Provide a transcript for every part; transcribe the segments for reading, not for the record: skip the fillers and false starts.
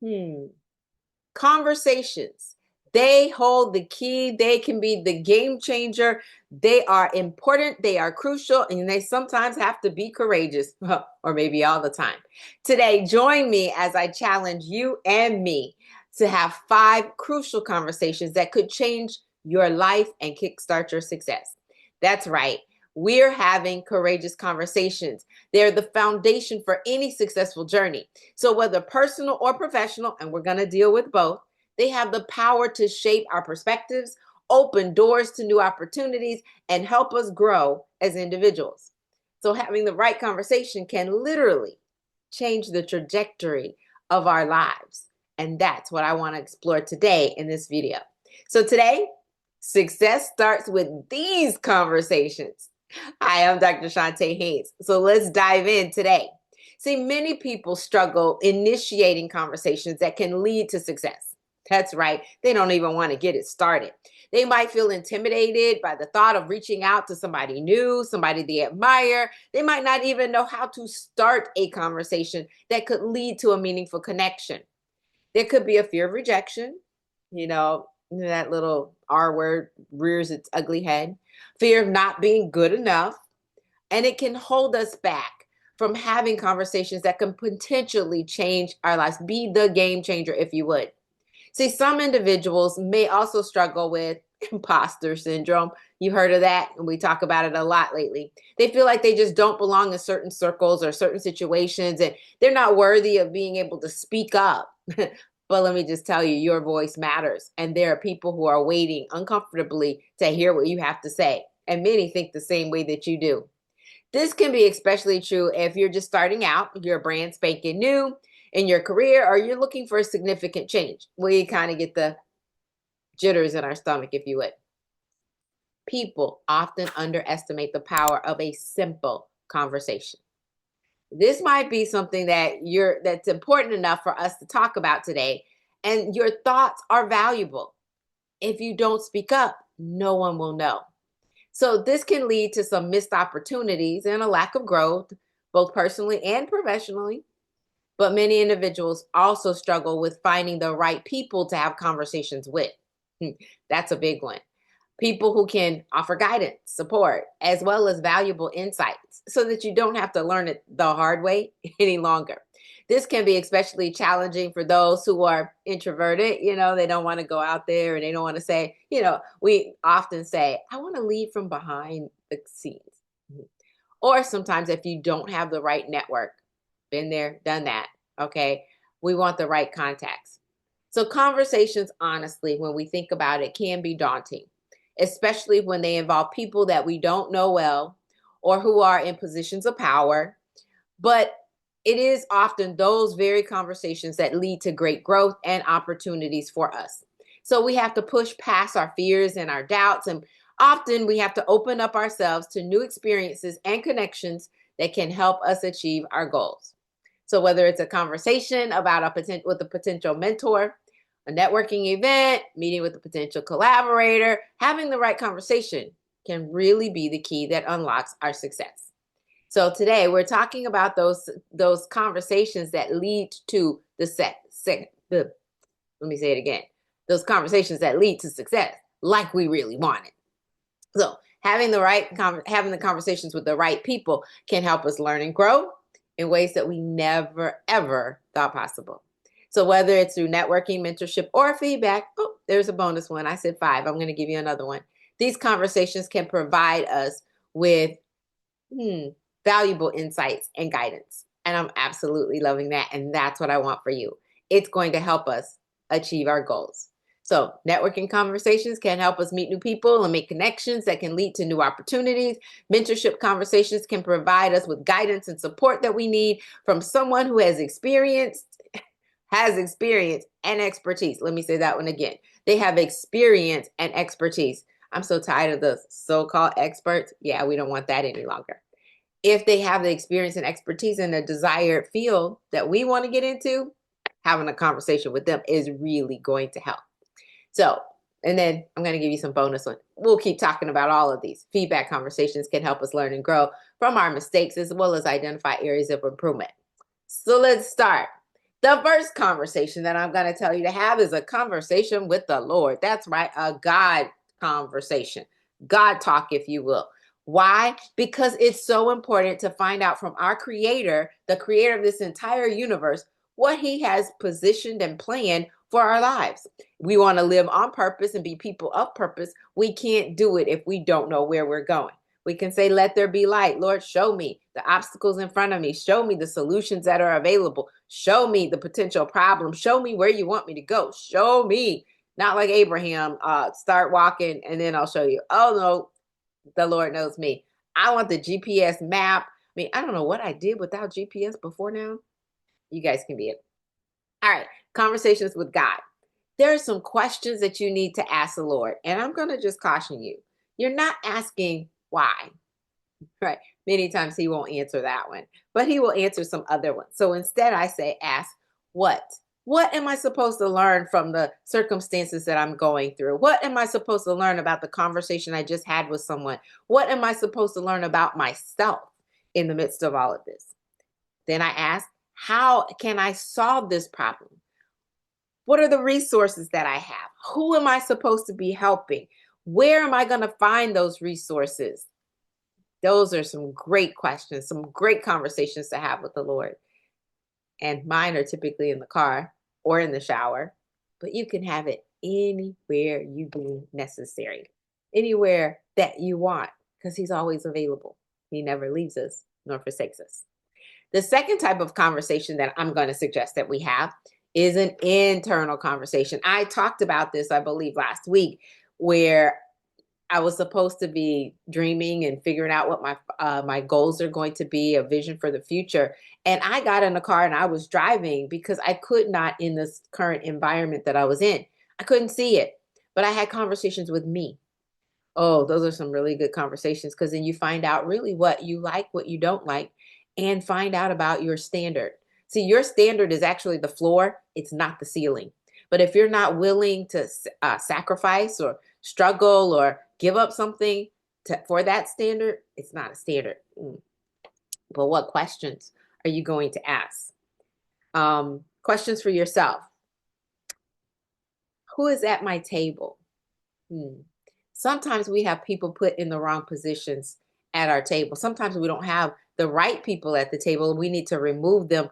Hmm. Conversations. They hold the key. They can be the game changer. They are important. They are crucial. And they sometimes have to be courageous, or maybe all the time. Today, join me as I challenge you and me to have 5 crucial conversations that could change your life and kickstart your success. That's right. We're having courageous conversations. They're the foundation for any successful journey. So, whether personal or professional, and we're going to deal with both, they have the power to shape our perspectives, open doors to new opportunities, and help us grow as individuals. So, having the right conversation can literally change the trajectory of our lives. And that's what I want to explore today in this video. So, today, success starts with these conversations. Hi, I'm Dr. Chonta Haynes. So, let's dive in today. See, many people struggle initiating conversations that can lead to success. That's right. They don't even want to get it started. They might feel intimidated by the thought of reaching out to somebody new, somebody they admire. They might not even know how to start a conversation that could lead to a meaningful connection. There could be a fear of rejection. That little R word rears its ugly head. Fear of not being good enough. And it can hold us back from having conversations that can potentially change our lives, be the game changer, if you would. See, some individuals may also struggle with imposter syndrome. You heard of that, and we talk about it a lot lately. They feel like they just don't belong in certain circles or certain situations, and they're not worthy of being able to speak up. But let me just tell you, your voice matters, and there are people who are waiting uncomfortably to hear what you have to say, and many think the same way that you do. This can be especially true if you're just starting out, you're brand spanking new in your career, or you're looking for a significant change. We kind of get the jitters in our stomach, if you would. People often underestimate the power of a simple conversation. This might be something that's important enough for us to talk about today, and your thoughts are valuable. If you don't speak up, no one will know. So this can lead to some missed opportunities and a lack of growth, both personally and professionally. But many individuals also struggle with finding the right people to have conversations with. That's a big one. People who can offer guidance, support, as well as valuable insights so that you don't have to learn it the hard way any longer. This can be especially challenging for those who are introverted. They don't want to go out there and they don't want to say, we often say, I want to lead from behind the scenes. Or sometimes if you don't have the right network, been there, done that. Okay. We want the right contacts. So conversations, honestly, when we think about it, can be daunting, especially when they involve people that we don't know well or who are in positions of power. But it is often those very conversations that lead to great growth and opportunities for us. So we have to push past our fears and our doubts, and often we have to open up ourselves to new experiences and connections that can help us achieve our goals. So whether it's a conversation about with a potential mentor, a networking event, meeting with a potential collaborator, having the right conversation can really be the key that unlocks our success. So today we're talking about those conversations that lead to let me say it again. Those conversations that lead to success, like we really want it. So having the conversations with the right people can help us learn and grow in ways that we never ever thought possible. So whether it's through networking, mentorship, or feedback, oh, there's a bonus one. I said 5. I'm going to give you another one. These conversations can provide us with valuable insights and guidance. And I'm absolutely loving that. And that's what I want for you. It's going to help us achieve our goals. So networking conversations can help us meet new people and make connections that can lead to new opportunities. Mentorship conversations can provide us with guidance and support that we need from someone who has experience and expertise. Let me say that one again. They have experience and expertise. I'm so tired of the so-called experts. Yeah, we don't want that any longer. If they have the experience and expertise in the desired field that we want to get into, having a conversation with them is really going to help. So, and then I'm going to give you some bonus one. We'll keep talking about all of these. Feedback conversations can help us learn and grow from our mistakes as well as identify areas of improvement. So let's start. The first conversation that I'm going to tell you to have is a conversation with the Lord. That's right, a God conversation, God talk, if you will. Why? Because it's so important to find out from our Creator, the creator of this entire universe, what He has positioned and planned for our lives. We want to live on purpose and be people of purpose. We can't do it if we don't know where we're going. We can say, let there be light. Lord, show me the obstacles in front of me. Show me the solutions that are available. Show me the potential problems. Show me where you want me to go. Show me. Not like Abraham, start walking and then I'll show you. Oh, no, the Lord knows me. I want the GPS map. I mean, I don't know what I did without GPS before now. You guys can be it. All right, conversations with God. There are some questions that you need to ask the Lord. And I'm going to just caution you. You're not asking why. Right. Many times He won't answer that one, but He will answer some other ones. So instead, I say, ask what? What am I supposed to learn from the circumstances that I'm going through? What am I supposed to learn about the conversation I just had with someone? What am I supposed to learn about myself in the midst of all of this? Then I ask, how can I solve this problem? What are the resources that I have? Who am I supposed to be helping? Where am I going to find those resources? Those are some great questions, some great conversations to have with the Lord. And mine are typically in the car or in the shower, but you can have it anywhere you deem necessary, anywhere that you want, because He's always available. He never leaves us nor forsakes us. The second type of conversation that I'm going to suggest that we have is an internal conversation. I talked about this, I believe, last week, where I was supposed to be dreaming and figuring out what my goals are going to be, a vision for the future. And I got in the car and I was driving because I could not, in this current environment that I was in, I couldn't see it. But I had conversations with me. Oh, those are some really good conversations, because then you find out really what you like, what you don't like, and find out about your standard. See, your standard is actually the floor. It's not the ceiling. But if you're not willing to sacrifice or struggle or give up something for that standard, it's not a standard. But what questions are you going to ask? Questions for yourself. Who is at my table? Sometimes we have people put in the wrong positions at our table. Sometimes we don't have the right people at the table. We need to remove them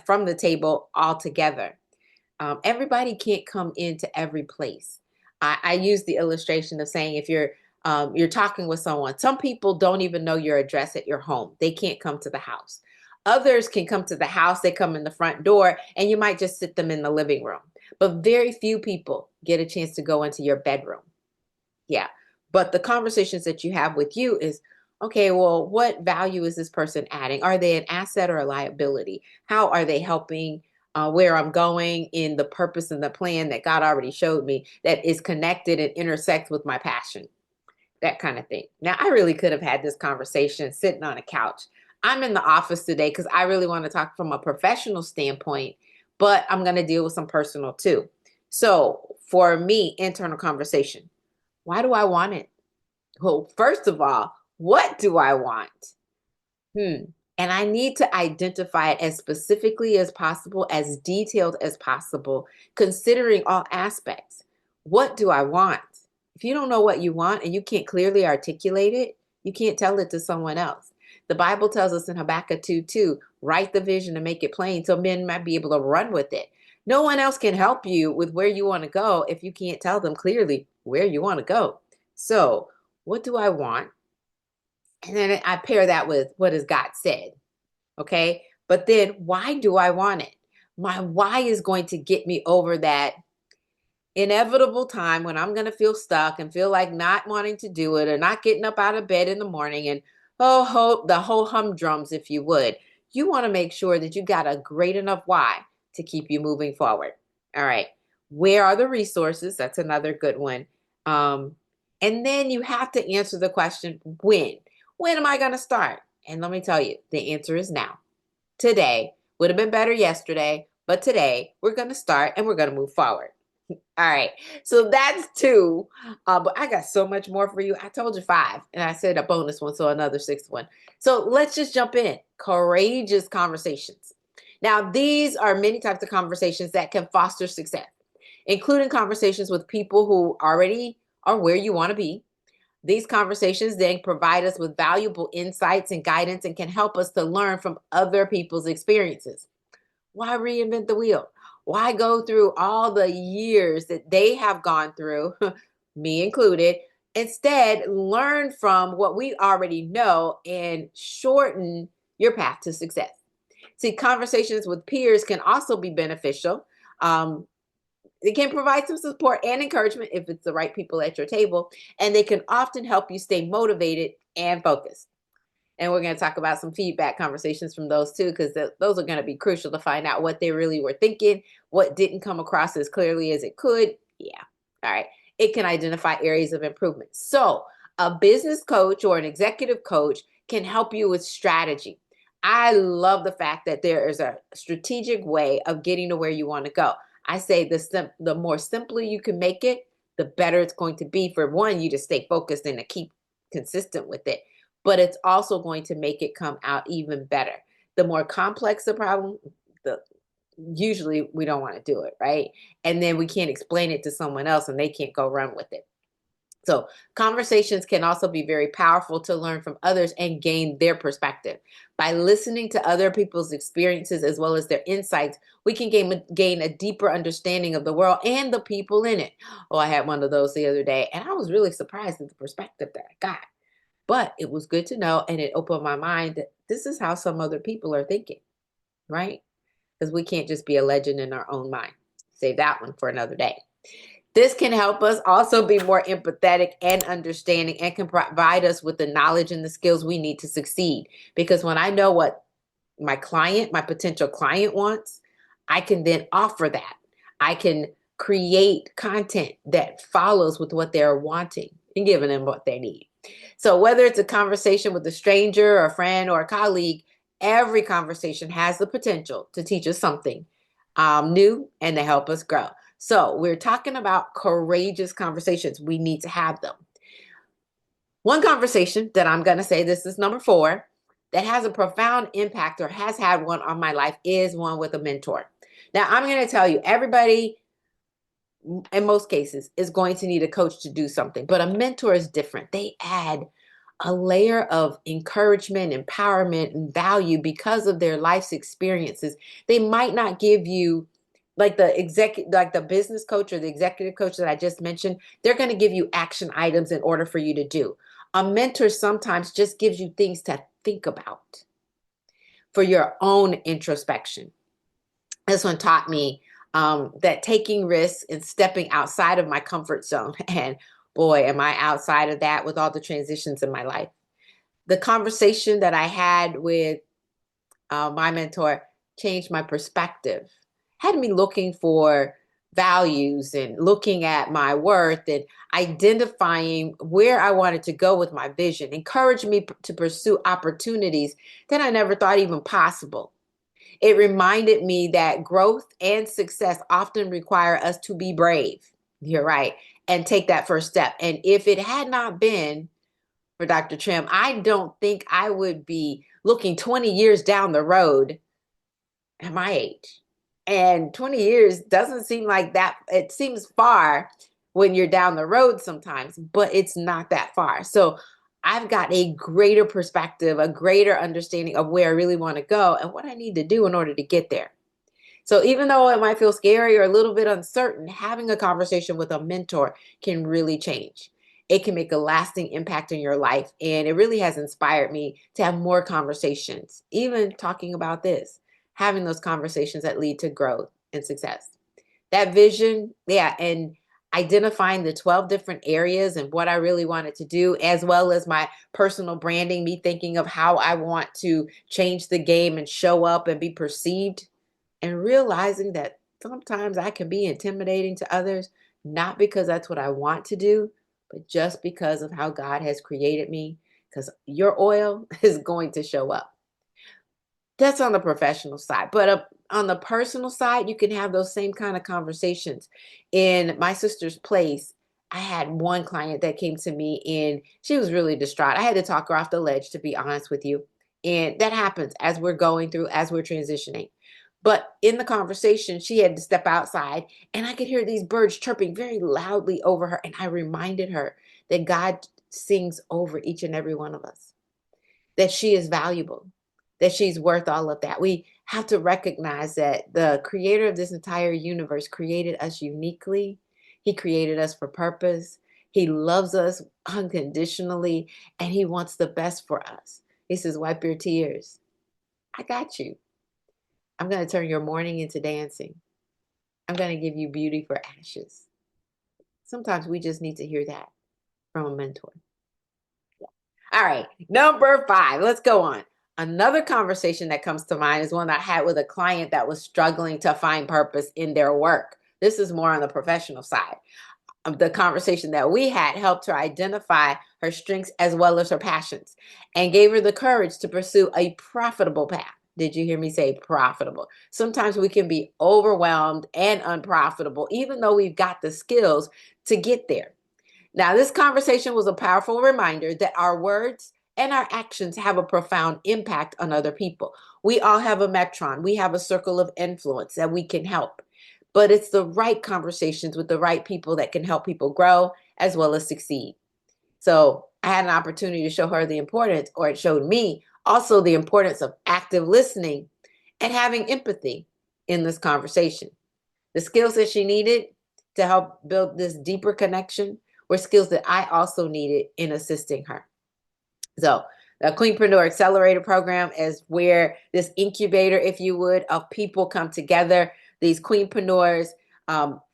from the table altogether. Everybody can't come into every place. I use the illustration of saying, if you're talking with someone, some people don't even know your address at your home. They can't come to the house. Others can come to the house. They come in the front door and you might just sit them in the living room. But very few people get a chance to go into your bedroom. Yeah. But the conversations that you have with you is, okay, well, what value is this person adding? Are they an asset or a liability? How are they helping where I'm going in the purpose and the plan that God already showed me that is connected and intersects with my passion? That kind of thing. Now, I really could have had this conversation sitting on a couch. I'm in the office today because I really want to talk from a professional standpoint, but I'm going to deal with some personal too. So for me, internal conversation. Why do I want it? Well, first of all, what do I want? And I need to identify it as specifically as possible, as detailed as possible, considering all aspects. What do I want? If you don't know what you want and you can't clearly articulate it, you can't tell it to someone else. The Bible tells us in Habakkuk 2:2, write the vision and make it plain so men might be able to run with it. No one else can help you with where you want to go if you can't tell them clearly where you want to go. So, what do I want? And then I pair that with what has God said? Okay. But then why do I want it? My why is going to get me over that inevitable time when I'm going to feel stuck and feel like not wanting to do it or not getting up out of bed in the morning and the whole humdrums, if you would. You want to make sure that you got a great enough why to keep you moving forward. All right. Where are the resources? That's another good one. And then you have to answer the question, when? When am I going to start? And let me tell you, the answer is now. Today. Would have been better yesterday, but today we're going to start and we're going to move forward. All right. So that's two. But I got so much more for you. I told you 5, and I said a bonus one, so another 6th one. So let's just jump in. Courageous conversations. Now, these are many types of conversations that can foster success, including conversations with people who already are where you want to be. These conversations then provide us with valuable insights and guidance and can help us to learn from other people's experiences. Why reinvent the wheel? Why go through all the years that they have gone through, me included? Instead, learn from what we already know and shorten your path to success. See, conversations with peers can also be beneficial. Um, they can provide some support and encouragement if it's the right people at your table, and they can often help you stay motivated and focused. And we're going to talk about some feedback conversations from those too, because those are going to be crucial to find out what they really were thinking, what didn't come across as clearly as it could. Yeah. All right. It can identify areas of improvement. So, a business coach or an executive coach can help you with strategy. I love the fact that there is a strategic way of getting to where you want to go. I say the more simpler you can make it, the better it's going to be for one, you to stay focused and to keep consistent with it, but it's also going to make it come out even better. The more complex the problem, the usually we don't want to do it, right? And then we can't explain it to someone else and they can't go run with it. So conversations can also be very powerful to learn from others and gain their perspective. By listening to other people's experiences as well as their insights, we can gain a deeper understanding of the world and the people in it. Oh, I had one of those the other day, and I was really surprised at the perspective that I got. But it was good to know, and it opened my mind that this is how some other people are thinking, right? Because we can't just be a legend in our own mind. Save that one for another day. This can help us also be more empathetic and understanding and can provide us with the knowledge and the skills we need to succeed. Because when I know what my potential client wants, I can then offer that. I can create content that follows with what they're wanting and giving them what they need. So whether it's a conversation with a stranger or a friend or a colleague, every conversation has the potential to teach us something new and to help us grow. So we're talking about courageous conversations. We need to have them. One conversation that I'm going to say, this is number 4, that has a profound impact or has had one on my life is one with a mentor. Now, I'm going to tell you, everybody in most cases is going to need a coach to do something, but a mentor is different. They add a layer of encouragement, empowerment, and value because of their life's experiences. They might not give you like the business coach or the executive coach that I just mentioned. They're going to give you action items in order for you to do. A mentor sometimes just gives you things to think about for your own introspection. This one taught me that taking risks and stepping outside of my comfort zone. And boy, am I outside of that with all the transitions in my life. The conversation that I had with my mentor changed my perspective, had me looking for values and looking at my worth and identifying where I wanted to go with my vision, encouraged me to pursue opportunities that I never thought even possible. It reminded me that growth and success often require us to be brave. You're right. And take that first step. And if it had not been for Dr. Trim, I don't think I would be looking 20 years down the road at my age. And 20 years doesn't seem like that. It seems far when you're down the road sometimes, but it's not that far. So I've got a greater perspective, a greater understanding of where I really want to go and what I need to do in order to get there. So even though it might feel scary or a little bit uncertain, having a conversation with a mentor can really change. It can make a lasting impact in your life. And it really has inspired me to have more conversations, even talking about this, having those conversations that lead to growth and success. That vision, yeah, and identifying the 12 different areas and what I really wanted to do, as well as my personal branding, me thinking of how I want to change the game and show up and be perceived, and realizing that sometimes I can be intimidating to others, not because that's what I want to do, but just because of how God has created me, because your oil is going to show up. That's on the professional side. But on the personal side, you can have those same kind of conversations. In my sister's place, I had one client that came to me and she was really distraught. I had to talk her off the ledge, to be honest with you. And that happens as we're going through, as we're transitioning. But in the conversation, she had to step outside, and I could hear these birds chirping very loudly over her. And I reminded her that God sings over each and every one of us, that she is valuable, that she's worth all of that. We have to recognize that the creator of this entire universe created us uniquely. He created us for purpose. He loves us unconditionally, and he wants the best for us. He says, wipe your tears. I got you. I'm going to turn your mourning into dancing. I'm going to give you beauty for ashes. Sometimes we just need to hear that from a mentor. All right, number 5, let's go on. Another conversation that comes to mind is one I had with a client that was struggling to find purpose in their work. This is more on the professional side. The conversation that we had helped her identify her strengths as well as her passions and gave her the courage to pursue a profitable path. Did you hear me say profitable? Sometimes we can be overwhelmed and unprofitable, even though we've got the skills to get there. Now, this conversation was a powerful reminder that our words and our actions have a profound impact on other people. We all have a metron. We have a circle of influence that we can help. But it's the right conversations with the right people that can help people grow as well as succeed. So I had an opportunity to show her the importance, or it showed me also the importance of active listening and having empathy in this conversation. The skills that she needed to help build this deeper connection were skills that I also needed in assisting her. So the Queenpreneur Accelerator Program is where this incubator, if you would, of people come together, these queenpreneurs,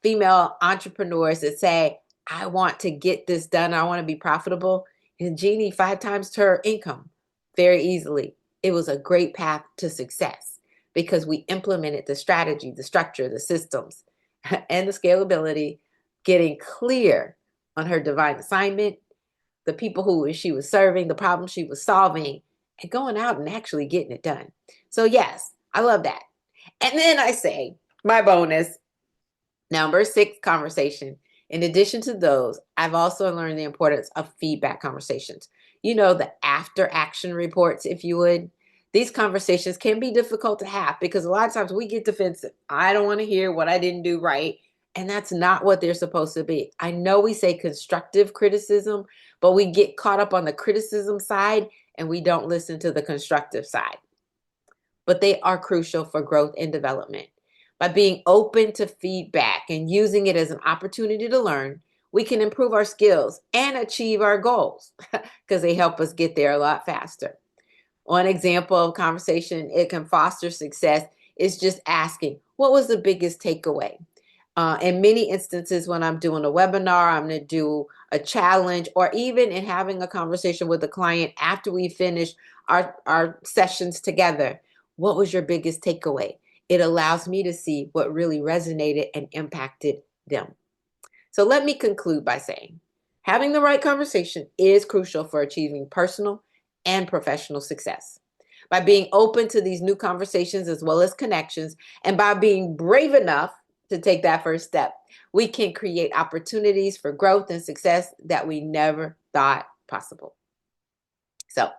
female entrepreneurs that say, I want to get this done. I want to be profitable. And Jeannie 5 times her income very easily. It was a great path to success because we implemented the strategy, the structure, the systems, and the scalability, getting clear on her divine assignment, the people who she was serving, the problems she was solving, and going out and actually getting it done. So yes, I love that. And then I say, my bonus, number 6 conversation. In addition to those, I've also learned the importance of feedback conversations. You know, the after action reports, if you would. These conversations can be difficult to have because a lot of times we get defensive. I don't want to hear what I didn't do right. And that's not what they're supposed to be. I know we say constructive criticism, but we get caught up on the criticism side and we don't listen to the constructive side. But they are crucial for growth and development. By being open to feedback and using it as an opportunity to learn, we can improve our skills and achieve our goals because they help us get there a lot faster. One example of conversation it can foster success is just asking, what was the biggest takeaway? In many instances, when I'm doing a webinar, I'm going to do a challenge, or even in having a conversation with a client after we finish our sessions together. What was your biggest takeaway? It allows me to see what really resonated and impacted them. So let me conclude by saying, having the right conversation is crucial for achieving personal and professional success. By being open to these new conversations as well as connections, and by being brave enough to take that first step, we can create opportunities for growth and success that we never thought possible. So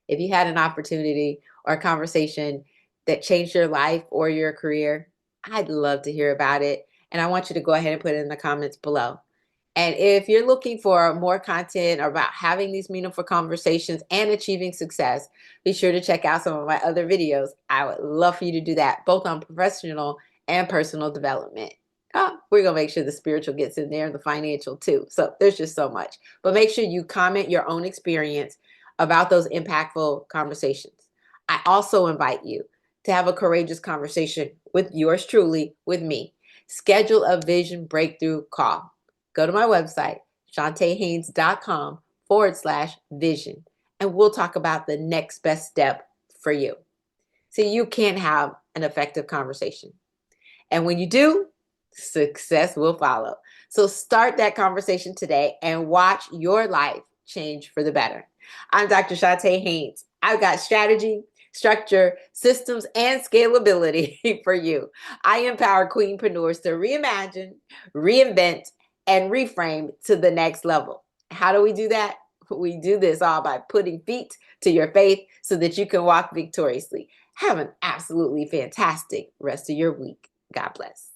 if you had an opportunity or a conversation that changed your life or your career, I'd love to hear about it. And I want you to go ahead and put it in the comments below. And if you're looking for more content about having these meaningful conversations and achieving success, be sure to check out some of my other videos. I would love for you to do that, both on professional and personal development. We're going to make sure the spiritual gets in there and the financial too. So there's just so much. But make sure you comment your own experience about those impactful conversations. I also invite you to have a courageous conversation with yours truly, with me. Schedule a vision breakthrough call. Go to my website, chontahaynes.com/vision, and we'll talk about the next best step for you. So you can have an effective conversation. And when you do, success will follow. So start that conversation today and watch your life change for the better. I'm Dr. Chonta Haynes. I've got strategy, structure, systems, and scalability for you. I empower queenpreneurs to reimagine, reinvent, and reframe to the next level. How do we do that? We do this all by putting feet to your faith so that you can walk victoriously. Have an absolutely fantastic rest of your week. God bless.